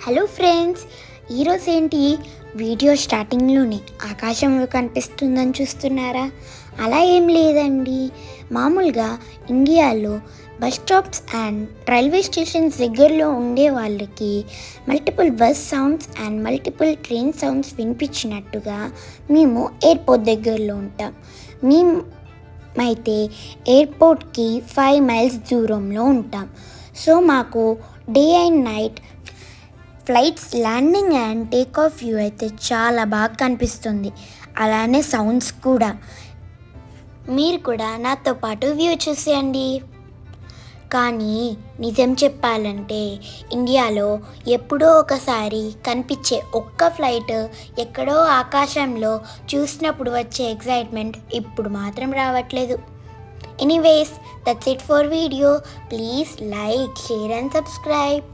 Hello friends, ఈరోజు ఏంటి video స్టార్టింగ్లోనే ఆకాశంలో కనిపిస్తుందని చూస్తున్నారా? అలా ఏం లేదండి. మామూలుగా ఇండియాలో bus stops and railway stations దగ్గరలో ఉండే వాళ్ళకి multiple bus sounds and multiple train sounds వినిపించినట్టుగా మేము ఎయిర్పోర్ట్ దగ్గరలో ఉంటాం. మేమైతే ఎయిర్పోర్ట్కి 5 మైల్స్ దూరంలో ఉంటాం. సో మాకు day and night flights landing and take off view అయితే చాలా బాగా కనిపిస్తుంది. అలానే సౌండ్స్ కూడా. మీరు కూడా నాతో పాటు వ్యూ చూసేయండి. కానీ నిజం చెప్పాలంటే ఇండియాలో ఎప్పుడో ఒకసారి కనిపించే ఒక్క ఫ్లైట్ ఎక్కడో ఆకాశంలో చూసినప్పుడు వచ్చే ఎక్సైట్మెంట్ ఇప్పుడు మాత్రం రావట్లేదు. Anyways, that's it for video. Please like, share and subscribe.